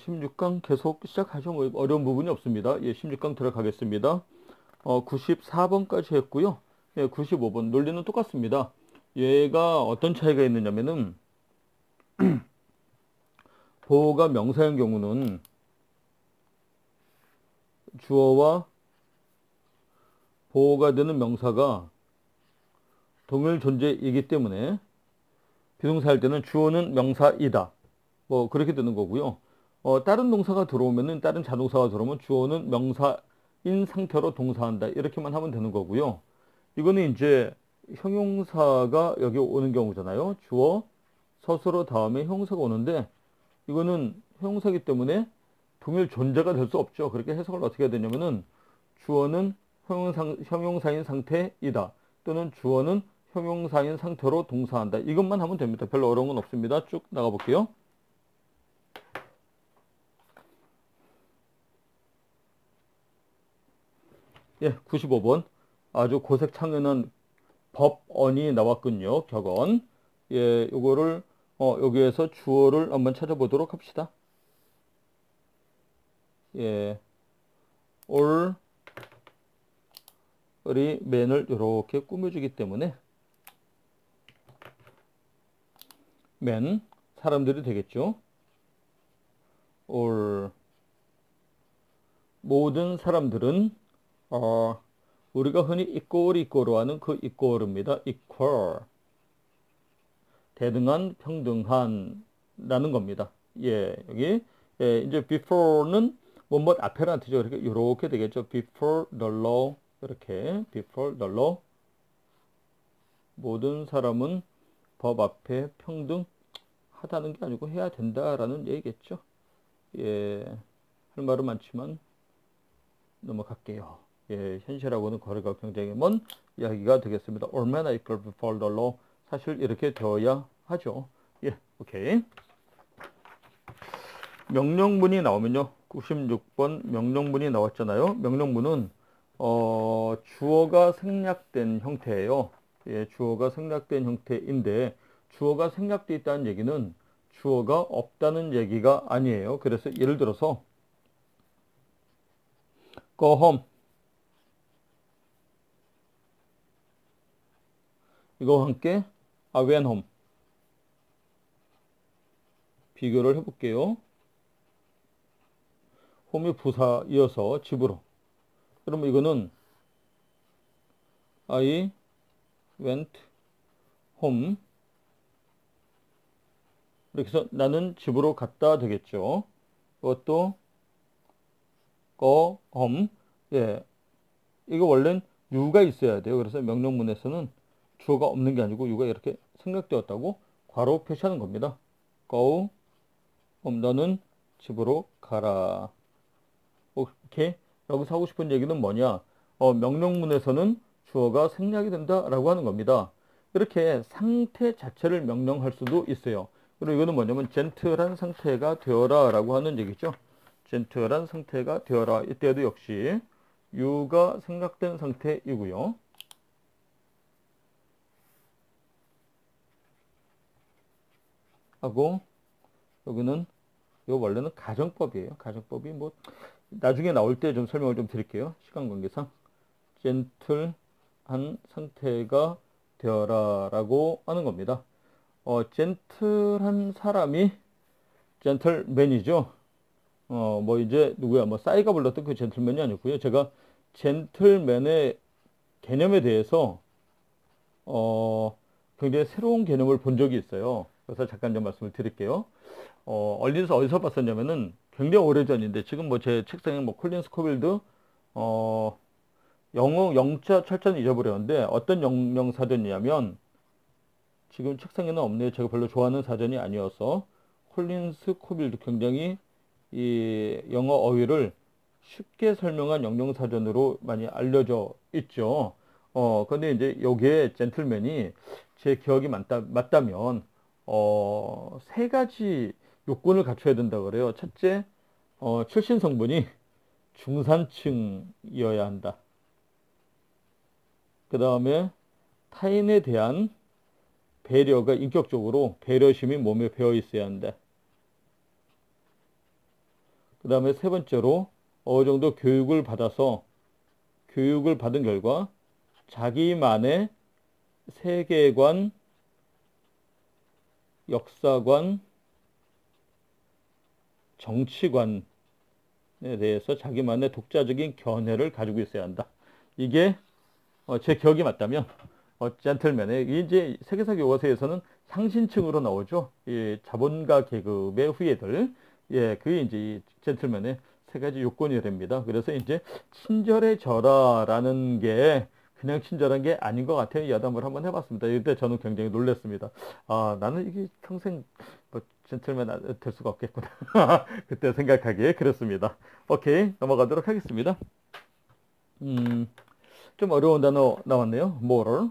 16강 계속 시작하죠. 뭐 어려운 부분이 없습니다. 예, 16강 들어가겠습니다. 94번까지 했고요. 예, 95번 논리는 똑같습니다. 얘가 어떤 차이가 있느냐면은 보호가 명사인 경우는 주어와 보호가 되는 명사가 동일 존재이기 때문에 비동사 할 때는 주어는 명사이다. 뭐 그렇게 되는 거고요. 다른 동사가 들어오면은 다른 자동사가 들어오면 주어는 명사인 상태로 동사한다. 이렇게만 하면 되는 거고요. 이거는 이제 형용사가 여기 오는 경우잖아요. 주어, 서술어 다음에 형용사가 오는데 이거는 형용사이기 때문에 동일 존재가 될 수 없죠. 그렇게 해석을 어떻게 해야 되냐면은 주어는 형용사인 상태이다. 또는 주어는 형용사인 상태로 동사한다. 이것만 하면 됩니다. 별로 어려운 건 없습니다. 쭉 나가 볼게요. 예, 95번. 아주 고색창연한 법언이 나왔군요. 격언. 예, 요거를 여기에서 주어를 한번 찾아보도록 합시다. 예, 올이 맨을 이렇게 꾸며주기 때문에 맨 사람들이 되겠죠. 올 모든 사람들은 우리가 흔히 이꼬르 하는 그 이꼬르입니다. equal 대등한, 평등한 라는 겁니다. 예, 여기 예, 이제 before는 뭐뭐 앞에라는 뜻이죠. 이렇게 되겠죠. before the law 이렇게 before the law 모든 사람은 법 앞에 평등하다는 게 아니고 해야 된다라는 얘기겠죠. 예, 할 말은 많지만 넘어갈게요. 예, 현실하고는 거리가 굉장히 먼 이야기가 되겠습니다. All men are equal before the law. 사실 이렇게 되어야 하죠. 예, 오케이. 명령문이 나오면요. 96번 명령문이 나왔잖아요. 명령문은 주어가 생략된 형태예요. 예, 주어가 생략된 형태인데 주어가 생략되어 있다는 얘기는 주어가 없다는 얘기가 아니에요. 그래서 예를 들어서 go home 이거와 함께 I went home 비교를 해볼게요. 홈이 부사 이어서 집으로. 그러면 이거는 I went home 이렇게 해서 나는 집으로 갔다 되겠죠. 이것도 go home. 예, 이거 원래는 you가 있어야 돼요. 그래서 명령문에서는 주어가 없는 게 아니고 you가 이렇게 생략되었다고 괄호 표시하는 겁니다. go home 너는 집으로 가라. 오케이. 여기서 하고 싶은 얘기는 뭐냐? 명령문에서는 주어가 생략이 된다라고 하는 겁니다. 이렇게 상태 자체를 명령할 수도 있어요. 그리고 이거는 뭐냐면 젠틀한 상태가 되어라 라고 하는 얘기죠. 젠틀한 상태가 되어라. 이때도 역시 you가 생략된 상태이고요. 하고 여기는 이거 원래는 가정법이에요. 가정법이 뭐 나중에 나올 때 좀 설명을 좀 드릴게요. 시간 관계상. 젠틀한 상태가 되어라 라고 하는 겁니다. 젠틀한 사람이 젠틀맨이죠. 뭐 이제 누구야 뭐 싸이가 불렀던 그 젠틀맨이 아니고요. 제가 젠틀맨의 개념에 대해서 굉장히 새로운 개념을 본 적이 있어요. 그래서 잠깐 좀 말씀을 드릴게요. 어디서 봤었냐면은 굉장히 오래전인데 지금 뭐 제 책상에 뭐 콜린 스코빌드 영어 영자 철자는 잊어버렸는데 어떤 영영 사전이냐면 지금 책상에는 없네요. 제가 별로 좋아하는 사전이 아니어서 콜린스 코빌드 굉장히 이 영어 어휘를 쉽게 설명한 영영 사전으로 많이 알려져 있죠. 근데 이제 요게 젠틀맨이 제 기억이 맞다면 세 가지 요건을 갖춰야 된다 그래요. 첫째, 출신 성분이 중산층이어야 한다. 그 다음에 타인에 대한 배려가 인격적으로 배려심이 몸에 배어 있어야 한다. 그 다음에 세 번째로 어느 정도 교육을 받은 결과 자기만의 세계관, 역사관, 정치관에 대해서 자기만의 독자적인 견해를 가지고 있어야 한다. 이게 제 기억이 맞다면 젠틀맨의 이제 세계사 교과서에서는 상신층으로 나오죠. 이 자본가 계급의 후예들, 예, 그게 이제 이 젠틀맨의 세 가지 요건이 됩니다. 그래서 이제 친절해져라라는 게 그냥 친절한 게 아닌 것 같아요. 야담을 한번 해봤습니다. 이때 저는 굉장히 놀랐습니다. 아, 나는 이게 평생 뭐 젠틀맨 될 수가 없겠구나. 그때 생각하기에 그렇습니다. 오케이, 넘어가도록 하겠습니다. 좀 어려운 단어 나왔네요. moral.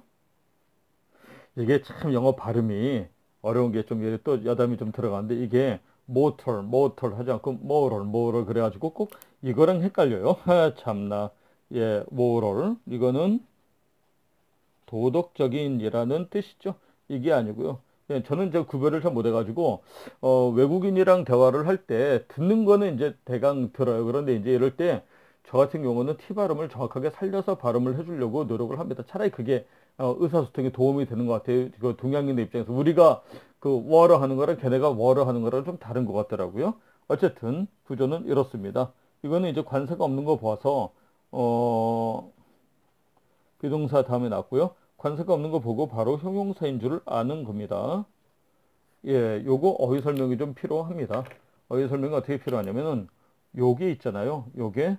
이게 참 영어 발음이 어려운 게 좀 또 여담이 좀 들어가는데 이게 motor 하지 않고 moral 그래가지고 꼭 이거랑 헷갈려요. 하, 참나. 예, moral. 이거는 도덕적인이라는 뜻이죠. 이게 아니고요. 예, 저는 이제 구별을 잘 못해가지고 외국인이랑 대화를 할 때 듣는 거는 이제 대강 들어요. 그런데 이제 이럴 때 저 같은 경우는 T 발음을 정확하게 살려서 발음을 해주려고 노력을 합니다. 차라리 그게 의사소통에 도움이 되는 것 같아요. 그 동양인의 입장에서 우리가 그 워러 하는 거랑 걔네가 워러 하는 거랑 좀 다른 것 같더라고요. 어쨌든 구조는 이렇습니다. 이거는 이제 관사가 없는 거 봐서 비동사 다음에 나왔고요. 관사가 없는 거 보고 바로 형용사인 줄 아는 겁니다. 예, 요거 어휘 설명이 좀 필요합니다. 어휘 설명이 어떻게 필요하냐면은 요게 있잖아요. 요게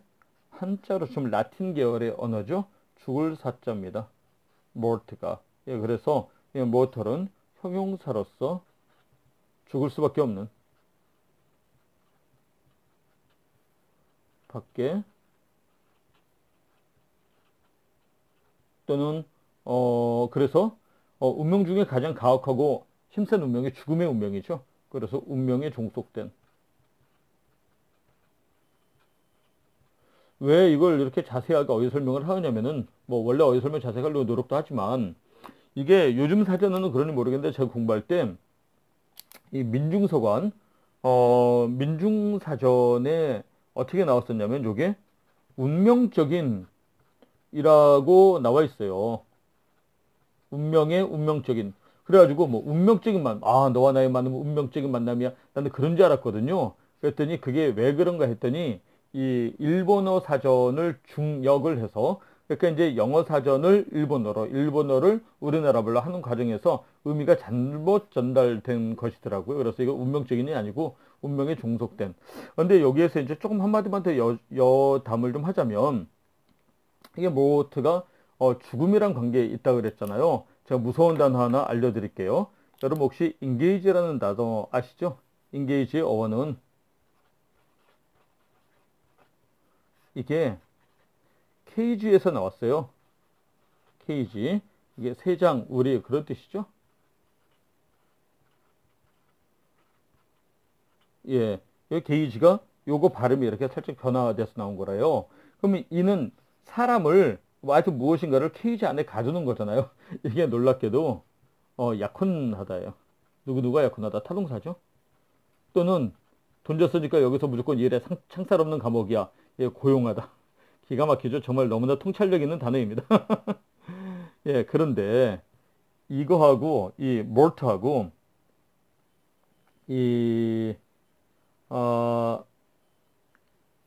한자로 좀 라틴 계열의 언어죠. 죽을 사자입니다. mort가. 예, 그래서 이 mortal은 형용사로서 죽을 수밖에 없는 밖에 또는 그래서 운명 중에 가장 가혹하고 힘센 운명이 죽음의 운명이죠. 그래서 운명에 종속된. 왜 이걸 이렇게 자세하게 어휘 설명을 하느냐면은 뭐 원래 어휘 설명 자세히 하려고 노력도 하지만 이게 요즘 사전은 그런지 모르겠는데 제가 공부할 때 이 민중서관 민중사전에 어떻게 나왔었냐면 요게 운명적인 이라고 나와 있어요. 운명의 운명적인. 그래가지고 뭐 운명적인 너와 나의 만남은 운명적인 만남이야. 나는 그런 줄 알았거든요. 그랬더니 그게 왜 그런가 했더니 이 일본어 사전을 중역을 해서 그러니까 이제 영어 사전을 일본어로, 일본어를 우리나라말로 하는 과정에서 의미가 잘못 전달된 것이더라고요. 그래서 이거 운명적인이 아니고 운명에 종속된. 그런데 여기에서 이제 조금 한마디만 더 여담을 좀 하자면 이게 모트가 죽음이랑 관계에 있다 그랬잖아요. 제가 무서운 단어 하나 알려드릴게요. 여러분 혹시 engage라는 단어 아시죠? engage의 어원은 이게 케이지에서 나왔어요. 케이지. 이게 세장, 우리 그런 뜻이죠? 예. 이 게이지가 요거 발음이 이렇게 살짝 변화돼서 나온 거라요. 그러면 이는 사람을 하여튼 무엇인가를 케이지 안에 가두는 거잖아요. 이게 놀랍게도 약혼하다예요. 누가 약혼하다? 타동사죠. 또는 돈 줬으니까 여기서 무조건 일해. 창살 없는 감옥이야. 예, 고용하다. 기가 막히죠. 정말 너무나 통찰력 있는 단어입니다. 예, 그런데 이거하고 이 몰트하고 이, 어,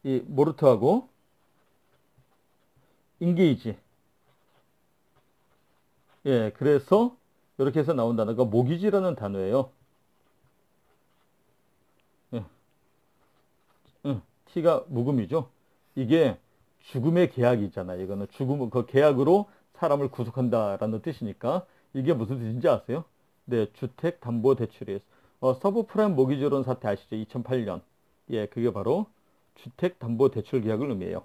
이 모르트하고 인게이지. 예, 그래서 이렇게 해서 나온 단어가 모기지라는 단어예요. 예, T가 묵음이죠. 이게 죽음의 계약이잖아요. 이거는 그 계약으로 사람을 구속한다라는 뜻이니까 이게 무슨 뜻인지 아세요? 네, 주택담보대출이에요. 서브프라임 모기지론 사태 아시죠? 2008년. 예, 그게 바로 주택담보대출 계약을 의미해요.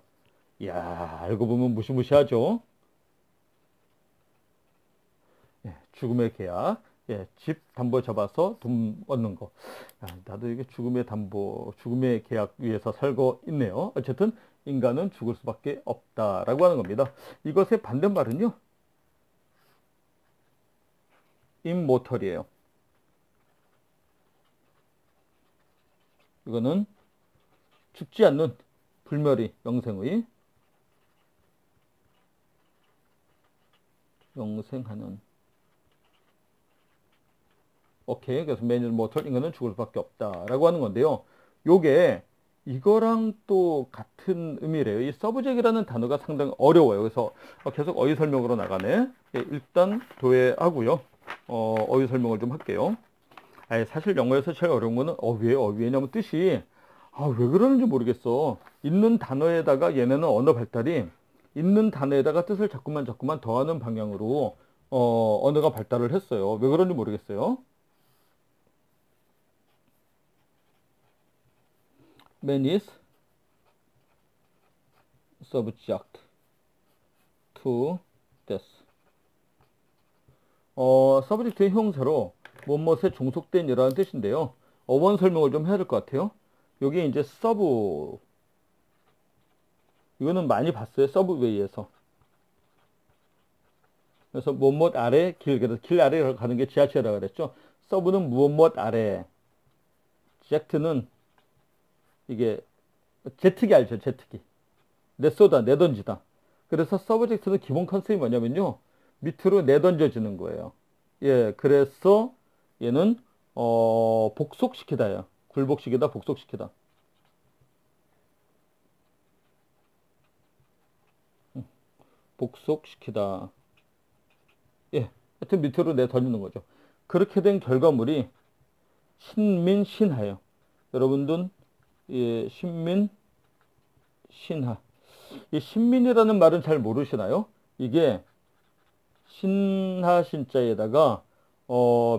이야, 알고 보면 무시무시하죠? 예, 죽음의 계약. 예, 집 담보 잡아서 돈 얻는 거. 야, 나도 이게 죽음의 계약 위에서 살고 있네요. 어쨌든 인간은 죽을 수밖에 없다라고 하는 겁니다. 이것의 반대말은요, immotal이에요. 이거는 죽지 않는 불멸의 영생의 영생하는. 오케이. 그래서 man is mortal, 인간은 죽을 수밖에 없다라고 하는 건데요. 요게 이거랑 또 같은 의미래요. 이 서브젝이라는 단어가 상당히 어려워요. 그래서 계속 어휘 설명으로 나가네. 예, 일단 도외하고요. 어휘 설명을 좀 할게요. 사실 영어에서 제일 어려운 거는 왜냐면 뜻이 왜 그러는지 모르겠어. 있는 단어에다가 얘네는 언어 발달이 있는 단어에다가 뜻을 자꾸만 더하는 방향으로 언어가 발달을 했어요. 왜 그런지 모르겠어요. Man is subject to death. subject의 형사로 무엇에 종속된 이라는 뜻인데요. 어원 설명을 좀 해야 될 것 같아요. 여기 이제 서브, 이거는 많이 봤어요. 서브웨이에서. 그래서 무엇 아래 길, 그래서 길 아래 가는 게 지하철이라고 그랬죠. 서브는 무엇 아래, 젝트는 이게 제트기 알죠? 제트기. 내쏘다, 내던지다. 그래서 서브젝트는 기본 컨셉이 뭐냐면요, 밑으로 내던져지는 거예요. 예, 그래서 얘는 복속시키다예요. 굴복시키다, 복속시키다. 복속시키다. 예, 하여튼 밑으로 내던지는 거죠. 그렇게 된 결과물이 신민, 신하예요. 여러분들, 예, 신민, 신하. 이 신민이라는 말은 잘 모르시나요? 이게 신하 신자에다가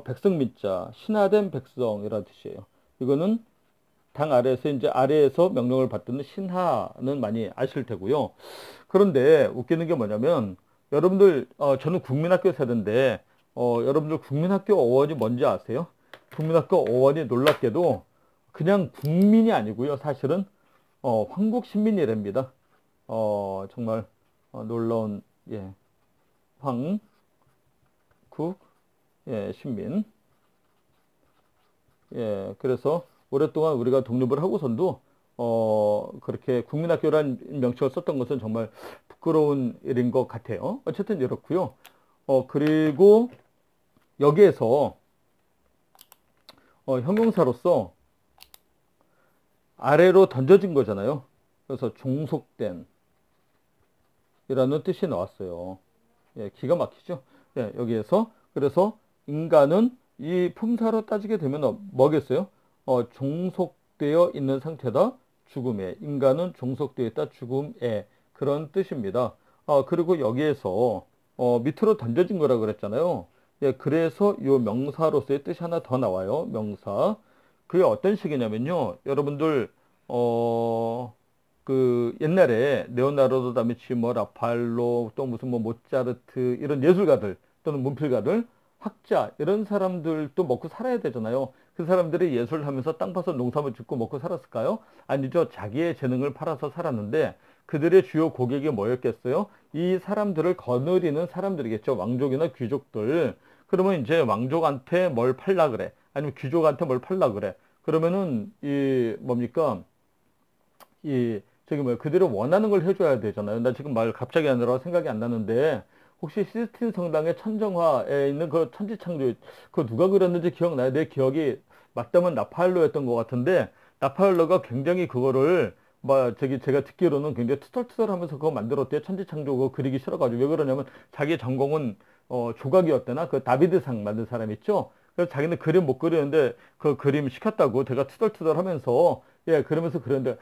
백성민자, 신하된 백성이라는 뜻이에요. 이거는 당 아래에서 이제 아래에서 명령을 받는 신하는 많이 아실 테고요. 그런데 웃기는 게 뭐냐면 여러분들, 저는 국민학교 세대인데 여러분들 국민학교 어원이 뭔지 아세요? 국민학교 어원이 놀랍게도 그냥 국민이 아니고요. 사실은 황국신민이랍니다. 정말 놀라운, 예, 황국, 예, 신민. 예, 그래서 오랫동안 우리가 독립을 하고선도 그렇게 국민학교라는 명칭을 썼던 것은 정말 부끄러운 일인 것 같아요. 어쨌든 이렇고요. 그리고 여기에서 형용사로서 아래로 던져진 거잖아요. 그래서 종속된 이라는 뜻이 나왔어요. 예, 기가 막히죠. 예, 여기에서 그래서 인간은 이 품사로 따지게 되면 뭐겠어요? 종속되어 있는 상태다. 죽음에. 인간은 종속되어 있다. 죽음에. 그런 뜻입니다. 그리고 여기에서 밑으로 던져진 거라 그랬잖아요. 예, 그래서 이 명사로서의 뜻이 하나 더 나와요. 명사. 그게 어떤 식이냐면요. 여러분들 그 옛날에 레오나르도 다빈치, 라팔로, 또 무슨 모차르트 이런 예술가들 또는 문필가들, 학자 이런 사람들도 먹고 살아야 되잖아요. 그 사람들이 예술을 하면서 땅 파서 농사를 짓고 먹고 살았을까요? 아니죠. 자기의 재능을 팔아서 살았는데 그들의 주요 고객이 뭐였겠어요? 이 사람들을 거느리는 사람들이겠죠. 왕족이나 귀족들. 그러면 이제 왕족한테 뭘 팔라 그래? 아니면 귀족한테 뭘 팔라 그래? 그러면은 이 뭡니까? 그들이 원하는 걸 해줘야 되잖아요. 나 지금 말 갑자기 하느라 생각이 안 나는데, 혹시 시스틴 성당의 천정화에 있는 그 천지창조, 그거 누가 그렸는지 기억나요? 내 기억이 맞다면 나파엘로였던 것 같은데, 나파엘로가 굉장히 그거를, 제가 듣기로는 굉장히 투덜투덜 하면서 그거 만들었대요. 천지창조 그거 그리기 싫어가지고. 왜 그러냐면, 자기 전공은, 조각이었대나? 그 다비드상 만든 사람 있죠? 그래서 자기는 그림 못 그리는데, 그 그림 시켰다고 제가 투덜투덜 하면서, 예, 그러면서 그런데,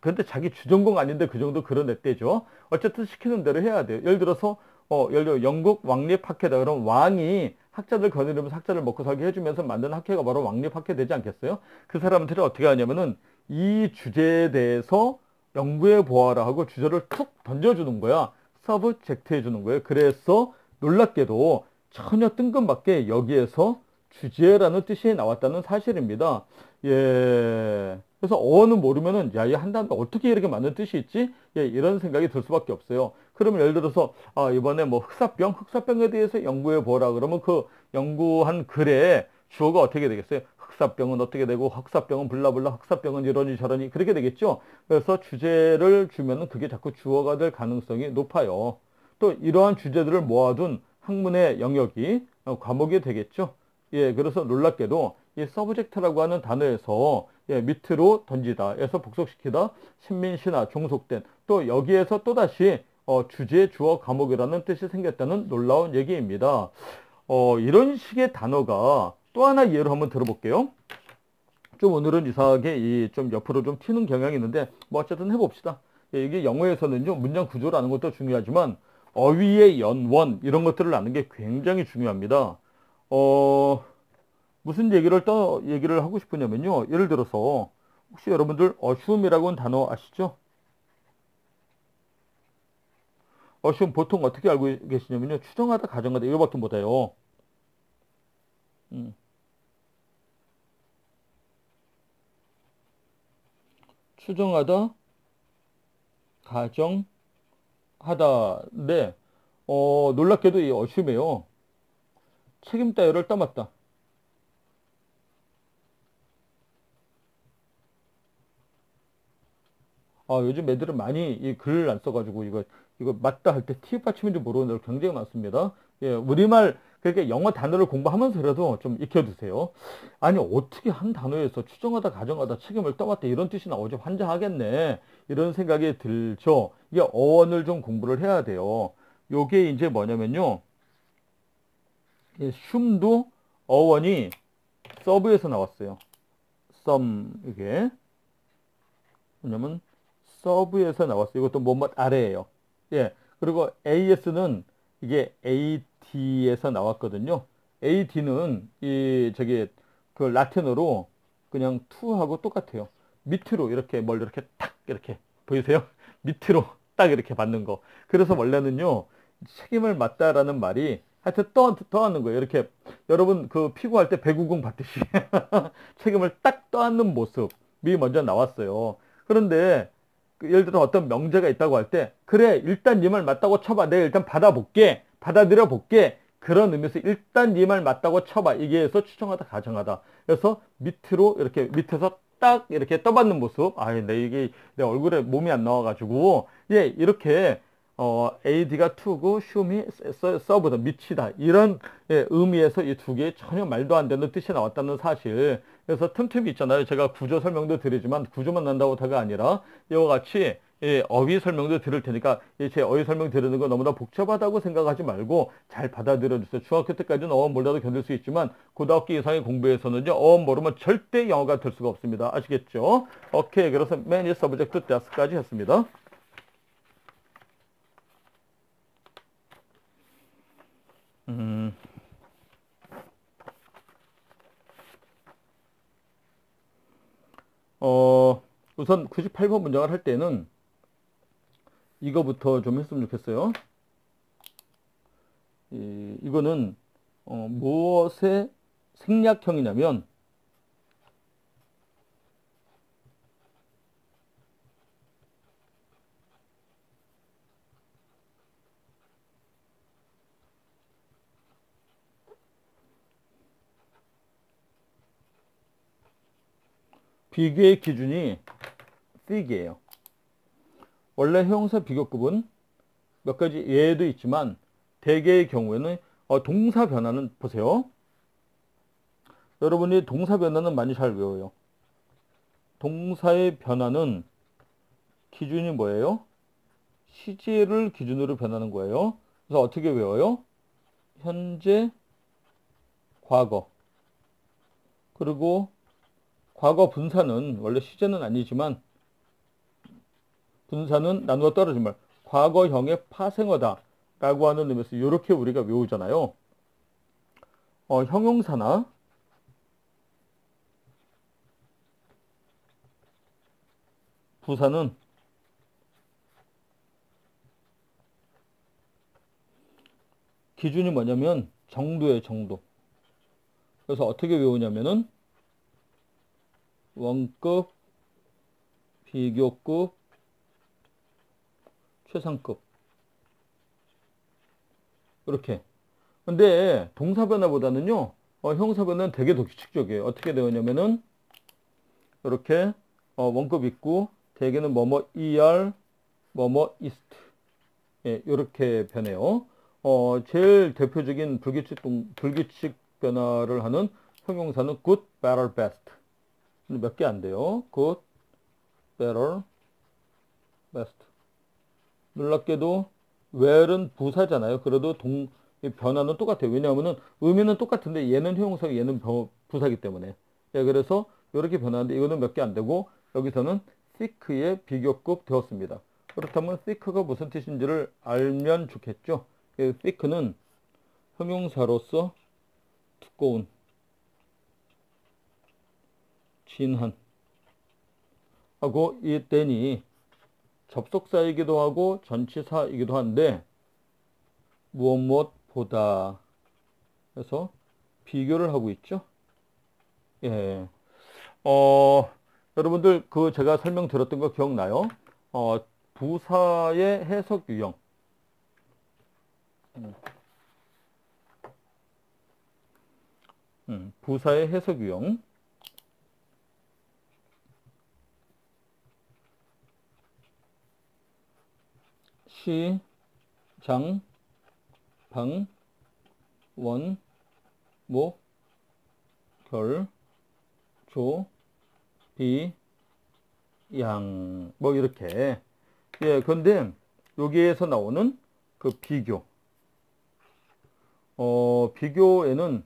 근데 자기 주전공 아닌데 그 정도 그려냈대죠. 어쨌든 시키는 대로 해야 돼요. 예를 들어서, 예를 들어 영국 왕립학회다. 그럼 왕이 학자들 거느리면서 학자를 먹고 살게 해주면서 만든 학회가 바로 왕립학회 되지 않겠어요? 그 사람들이 어떻게 하냐면은 이 주제에 대해서 연구해 보아라 하고 주제를 툭 던져주는 거야. 서브젝트 해주는 거예요. 그래서 놀랍게도 전혀 뜬금밖에 여기에서 주제라는 뜻이 나왔다는 사실입니다. 예. 그래서 어원은 모르면은, 야, 이 한다는데 어떻게 이렇게 많은 뜻이 있지? 예, 이런 생각이 들 수밖에 없어요. 그러면 예를 들어서, 이번에 흑사병에 대해서 연구해 보라. 그러면 그 연구한 글에 주어가 어떻게 되겠어요? 흑사병은 어떻게 되고 흑사병은 블라블라 흑사병은 이러니 저러니 그렇게 되겠죠. 그래서 주제를 주면은 그게 자꾸 주어가 될 가능성이 높아요. 또 이러한 주제들을 모아둔 학문의 영역이 과목이 되겠죠. 예, 그래서 놀랍게도 이 subject라고 하는 단어에서 예, 밑으로 던지다, 에서 복속시키다, 신민신화, 종속된, 또 여기에서 또다시 주제, 주어, 과목이라는 뜻이 생겼다는 놀라운 얘기입니다. 이런 식의 단어가 또 하나 예로 한번 들어볼게요. 좀 오늘은 이상하게 이 좀 옆으로 좀 튀는 경향이 있는데 뭐 어쨌든 해봅시다. 예, 이게 영어에서는요 문장 구조라는 것도 중요하지만 어휘의 연원 이런 것들을 아는 게 굉장히 중요합니다. 무슨 얘기를 하고 싶으냐면요. 예를 들어서 혹시 여러분들 assume이라고 하는 단어 아시죠? assume 보통 어떻게 알고 계시냐면요. 추정하다, 가정하다 이거밖에 못해요. 추정하다, 가정하다인데 놀랍게도 이 assume에요. 책임 따위를 떠맡다. 요즘 애들은 많이 이 글을 안 써가지고 이거 맞다 할 때 티읕 받침인지 모르는 애들 굉장히 많습니다. 예, 우리말 그렇게 영어 단어를 공부하면서라도 좀 익혀두세요. 아니 어떻게 한 단어에서 추정하다, 가정하다, 책임을 떠맡다 이런 뜻이 나오지 환장하겠네 이런 생각이 들죠. 이게 어원을 좀 공부를 해야 돼요. 요게 이제 뭐냐면요. 이 슘도 어원이 서브에서 나왔어요. 썸 이게 왜냐면 서브에서 나왔어요. 이것도 뭐뭐 아래예요. 예. 그리고 AS는 이게 AD에서 나왔거든요. AD는 이 저기 그 라틴어로 그냥 to하고 똑같아요. 밑으로 이렇게 뭘 이렇게 탁 이렇게 보이세요? 밑으로 딱 이렇게 받는 거. 그래서 원래는요. 책임을 맡다라는 말이 하여튼 떠안는 거예요. 이렇게 여러분 그 피구할 때 배구공 받듯이 책임을 딱 떠안는 모습이 먼저 나왔어요. 그런데 예를 들어 어떤 명제가 있다고 할 때 그래 일단 네 말 맞다고 쳐봐 내가 일단 받아볼게 받아들여 볼게 그런 의미에서 일단 네 말 맞다고 쳐봐 이게 해서 추정하다 가정하다 그래서 밑으로 이렇게 밑에서 딱 이렇게 떠받는 모습 내 얼굴에 몸이 안 나와가지고 예 이렇게 AD가 to고 shum이 서브다 미치다 이런 예, 의미에서 이 두 개의 전혀 말도 안 되는 뜻이 나왔다는 사실 그래서 틈틈이 있잖아요. 제가 구조 설명도 드리지만 구조만 난다고 다가 아니라 이와 같이 예, 어휘 설명도 들을 테니까 제 어휘 설명 드리는 거 너무나 복잡하다고 생각하지 말고 잘 받아들여 주세요. 중학교 때까지는 어원 몰라도 견딜 수 있지만 고등학교 이상의 공부에서는요. 어원 모르면 절대 영어가 될 수가 없습니다. 아시겠죠? 오케이. 그래서 many subject test까지 했습니다. 우선 98번 문장을 할 때는 이거부터 좀 했으면 좋겠어요. 이거는 무엇의 생략형이냐면 비교의 기준이 fig이에요. 원래 형용사 비교급은 몇 가지 예도 있지만 대개의 경우에는 동사 변화는 보세요. 여러분이 동사 변화는 많이 잘 외워요. 동사의 변화는 기준이 뭐예요? 시제를 기준으로 변하는 거예요. 그래서 어떻게 외워요? 현재, 과거. 그리고 과거 분사는 원래 시제는 아니지만 분사는 나누어 떨어진 말. 과거형의 파생어다 라고 하는 의미에서 이렇게 우리가 외우잖아요. 형용사나 부사는 기준이 뭐냐면 정도예요, 정도. 그래서 어떻게 외우냐면은 원급, 비교급, 최상급. 이렇게. 근데 동사 변화보다는요, 형용사 변화는 되게 규칙적이에요. 어떻게 되었냐면은 이렇게 원급 있고 대개는 뭐뭐 er 뭐뭐 ist 예, 이렇게 변해요. 제일 대표적인 불규칙 변화를 하는 형용사는 good, better, best. 몇 개 안 돼요. good, better, best. 놀랍게도 where은 부사잖아요. 그래도 이 변화는 똑같아요. 왜냐하면은 의미는 똑같은데 얘는 형용사고 얘는 부사기 때문에. 예, 그래서 이렇게 변하는데 이거는 몇 개 안 되고 여기서는 thick의 비교급 되었습니다. 그렇다면 thick가 무슨 뜻인지를 알면 좋겠죠. thick는 형용사로서 두꺼운, 진한 하고 이 then이 접속사이기도 하고 전치사이기도 한데 무엇보다 그래서 비교를 하고 있죠. 예. 여러분들 제가 설명드렸던 거 기억나요? 부사의 해석 유형. 부사의 해석 유형. 시, 장, 방, 원, 목, 결, 조, 비, 양, 뭐 이렇게. 예, 그런데 여기에서 나오는 그 비교. 비교에는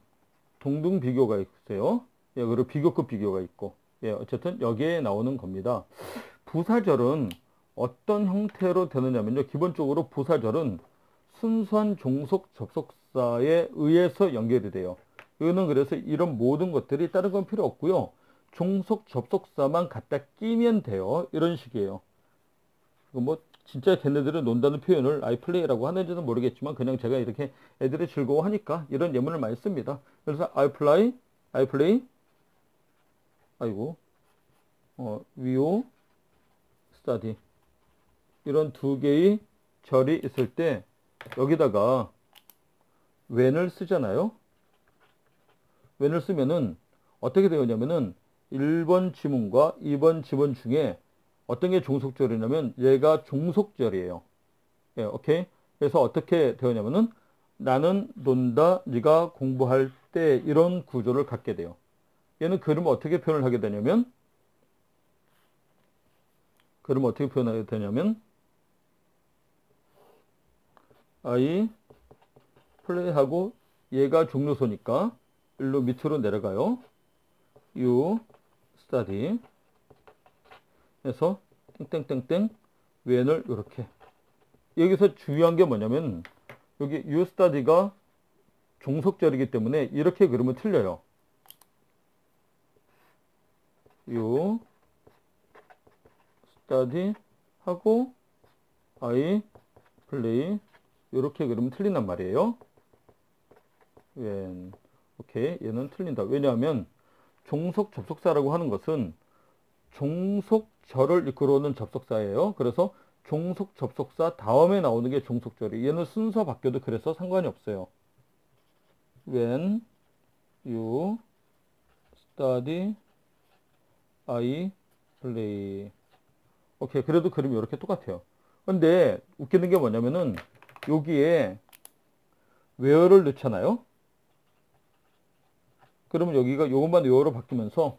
동등 비교가 있어요. 예, 그리고 비교급 비교가 있고. 예, 어쨌든 여기에 나오는 겁니다. 부사절은 어떤 형태로 되느냐면요. 기본적으로 부사절은 순수한 종속 접속사에 의해서 연결이 돼요. 이거는 그래서 이런 모든 것들이 다른 건 필요 없고요. 종속 접속사만 갖다 끼면 돼요. 이런 식이에요. 뭐 진짜 걔네들은 논다는 표현을 I play라고 하는지는 모르겠지만 그냥 제가 이렇게 애들이 즐거워하니까 이런 예문을 많이 씁니다. 그래서 I play, 아이고, we study 이런 두 개의 절이 있을 때 여기다가 when을 쓰잖아요. when을 쓰면은 어떻게 되냐면은 1번 지문과 2번 지문 중에 어떤 게 종속절이냐면 얘가 종속절이에요. 예, 오케이. 그래서 어떻게 되냐면은 나는 논다, 네가 공부할 때 이런 구조를 갖게 돼요. 얘는 그림을 어떻게 표현을 하게 되냐면 I 플레이하고 얘가 종료소니까 일로 밑으로 내려가요. You study 해서 땡땡땡땡 when을 이렇게. 여기서 중요한 게 뭐냐면 여기 you study가 종속절이기 때문에 이렇게 그리면 틀려요. You study 하고 I play 이렇게 그리면 틀린단 말이에요. when 오케이, 얘는 틀린다. 왜냐하면 종속 접속사라고 하는 것은 종속절을 이끌어오는 접속사예요. 그래서 종속 접속사 다음에 나오는 게 종속절이. 얘는 순서 바뀌어도 그래서 상관이 없어요. When you study, I play. 오케이, 그래도 그림이 이렇게 똑같아요. 근데 웃기는 게 뭐냐면은 여기에 where를 넣잖아요. 그러면 여기가 요것만 where로 바뀌면서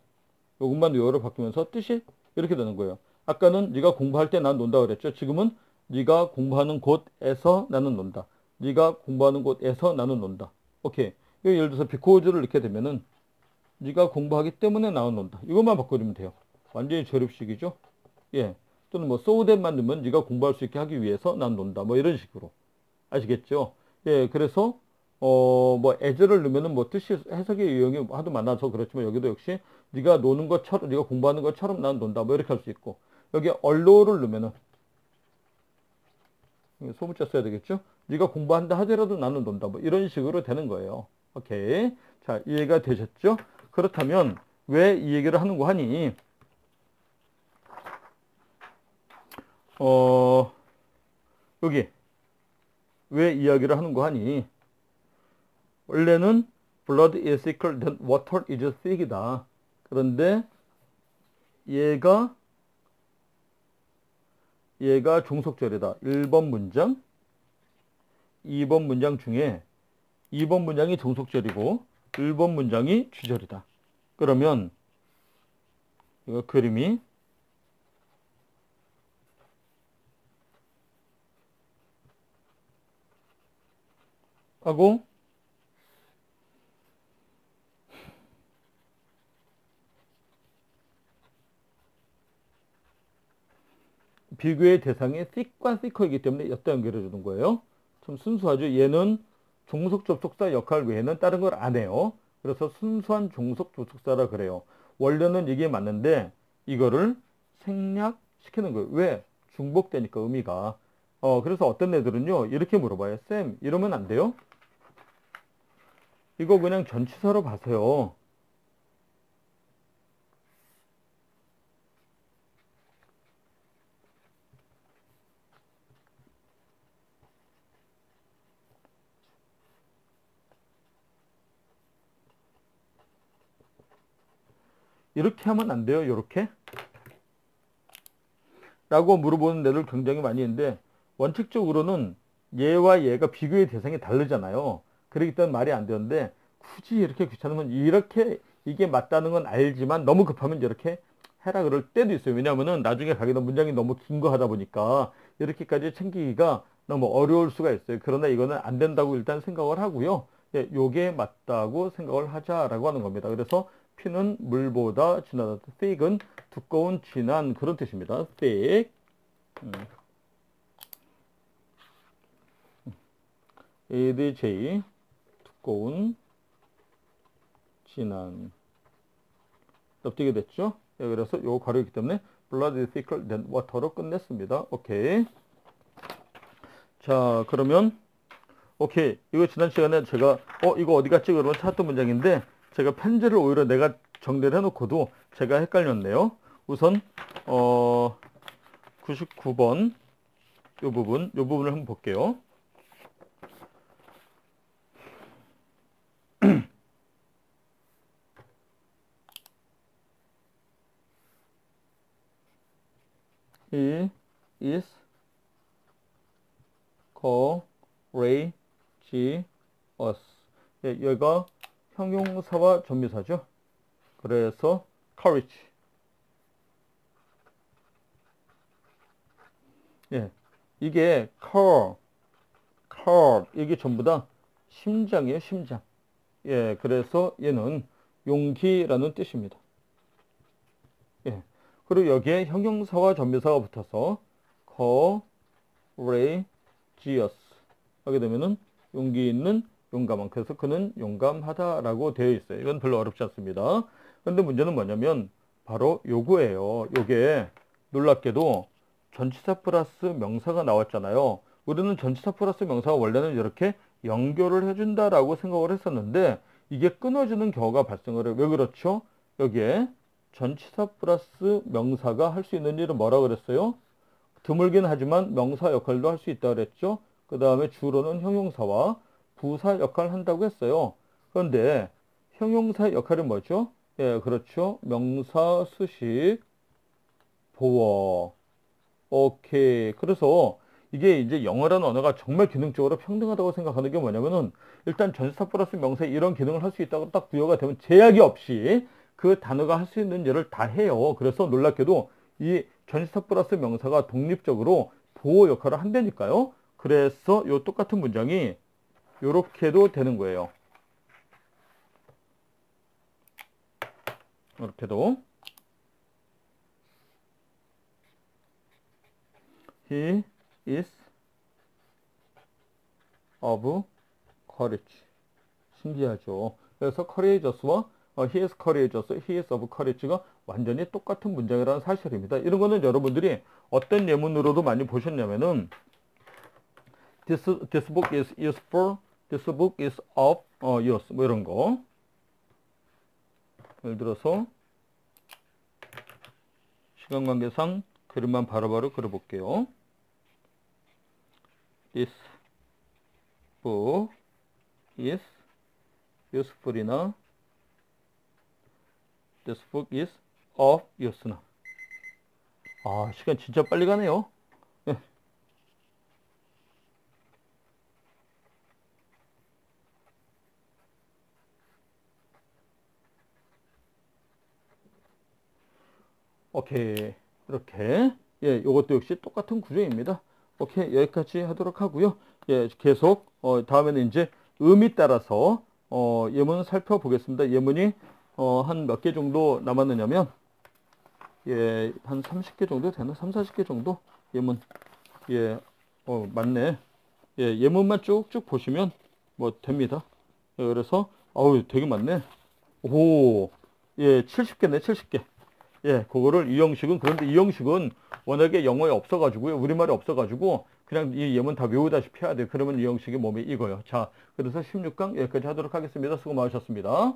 뜻이 이렇게 되는 거예요. 아까는 네가 공부할 때 난 논다 그랬죠. 지금은 네가 공부하는 곳에서 나는 논다. 네가 공부하는 곳에서 나는 논다. 오케이. 예를 들어서 because를 넣게 되면은 네가 공부하기 때문에 나는 논다. 이것만 바꿔주면 돼요. 완전히 조립식이죠. 예. 또는 뭐 so that만 넣으면 네가 공부할 수 있게 하기 위해서 난 논다. 뭐 이런 식으로. 아시겠죠? 예. 그래서 뭐 as를 넣으면은 뭐 뜻이 해석의 유형이 하도 많아서 그렇지만 여기도 역시 네가 노는 것처럼 네가 공부하는 것처럼 난 논다. 뭐 이렇게 할 수 있고 여기 allo를 넣으면은 소문자 써야 되겠죠? 네가 공부한다 하더라도 나는 논다. 뭐 이런 식으로 되는 거예요. 오케이. 자, 이해가 되셨죠? 그렇다면 왜 이 얘기를 하는고 하니 여기 왜 이야기를 하는고 하니 원래는 blood is thicker than water is thick이다. 그런데 얘가 종속절이다. 1번 문장, 2번 문장 중에 2번 문장이 종속절이고 1번 문장이 주절이다. 그러면 이거 그림이 하고 비교의 대상이 thick과 thicker이기 때문에 엿다 연결해 주는 거예요. 좀 순수하죠. 얘는 종속 접속사 역할 외에는 다른 걸 안 해요. 그래서 순수한 종속 접속사라 그래요. 원래는 이게 맞는데 이거를 생략시키는 거예요. 왜? 중복되니까 의미가. 그래서 어떤 애들은요 이렇게 물어봐요. 쌤 이러면 안 돼요? 이거 그냥 전치사로 봐세요. 이렇게 하면 안 돼요? 이렇게? 라고 물어보는 애들 굉장히 많이 있는데 원칙적으로는 얘와 얘가 비교의 대상이 다르잖아요. 그렇기 때문에 말이 안 되는데 굳이 이렇게 귀찮으면 이렇게 이게 맞다는 건 알지만 너무 급하면 이렇게 해라 그럴 때도 있어요. 왜냐하면은 나중에 가기도 문장이 너무 긴 거 하다 보니까 이렇게까지 챙기기가 너무 어려울 수가 있어요. 그러나 이거는 안 된다고 일단 생각을 하고요. 예, 요게 맞다고 생각을 하자라고 하는 겁니다. 그래서 피는 물보다 진하다. thick은 두꺼운, 진한 그런 뜻입니다. thick. ADJ 두꺼운, 진한. 납득이 됐죠? 예, 그래서 요 괄호이기 때문에 blood is thicker than water로 끝냈습니다. 오케이. 자, 그러면 오케이. 이거 지난 시간에 제가 이거 어디 갔지? 그러면 찾았던 문장인데 제가 편지를 오히려 내가 정리를 해놓고도 제가 헷갈렸네요. 우선 99번 요 부분을 한번 볼게요. He is courageous. 예, 얘가 형용사와 전미사죠. 그래서 courage. 예, 이게 core 이게 전부 다 심장이에요, 심장. 예, 그래서 얘는 용기라는 뜻입니다. 예, 그리고 여기에 형용사와 전미사가 붙어서 courageous 하게 되면은 용기 있는, 용감한. 그래서 그는 용감하다라고 되어 있어요. 이건 별로 어렵지 않습니다. 근데 문제는 뭐냐면 바로 요거예요. 요게 놀랍게도 전치사 플러스 명사가 나왔잖아요. 우리는 전치사 플러스 명사가 원래는 이렇게 연결을 해준다라고 생각을 했었는데 이게 끊어지는 경우가 발생을 해요. 왜 그렇죠? 여기에 전치사 플러스 명사가 할 수 있는 일은 뭐라 그랬어요? 드물긴 하지만 명사 역할도 할 수 있다 그랬죠. 그 다음에 주로는 형용사와 부사 역할을 한다고 했어요. 그런데 형용사 역할은 뭐죠? 예, 그렇죠. 명사, 수식, 보어. 오케이. 그래서 이게 이제 영어라는 언어가 정말 기능적으로 평등하다고 생각하는 게 뭐냐면은 일단 전치사 플러스 명사에 이런 기능을 할 수 있다고 딱 부여가 되면 제약이 없이 그 단어가 할 수 있는 일을 다 해요. 그래서 놀랍게도 이 전치사 플러스 명사가 독립적으로 보호 역할을 한다니까요. 그래서 요 똑같은 문장이 요렇게도 되는 거예요. 이렇게도 He is of courage. 신기하죠. 그래서 courageous와 he is courageous, he is of courage가 완전히 똑같은 문장이라는 사실입니다. 이런 거는 여러분들이 어떤 예문으로도 많이 보셨냐면은 this book is useful, this book is of use 뭐 이런 거. 예를 들어서 시간 관계상 그림만 바로바로 그려볼게요. This book is useful이나 this book is of use나. 아, 시간 진짜 빨리 가네요. 예. 오케이. 이렇게. 예, 이것도 역시 똑같은 구조입니다. 오케이. 여기까지 하도록 하고요. 예, 계속, 다음에는 이제 의미 따라서, 예문 살펴보겠습니다. 예문이, 한 몇 개 정도 남았느냐면, 예, 한 30개 정도 되나? 3, 40개 정도? 예문. 예, 맞네. 예, 예문만 쭉쭉 보시면 뭐 됩니다. 예, 그래서, 어우, 되게 많네. 오, 예, 70개네, 70개. 예, 그거를 이 형식은, 그런데 이 형식은 워낙에 영어에 없어가지고요. 우리말에 없어가지고, 그냥 이 예문 다 외우다시피 해야 돼요. 그러면 이 형식이 몸에 익어요. 자, 그래서 16강 여기까지 하도록 하겠습니다. 수고 많으셨습니다.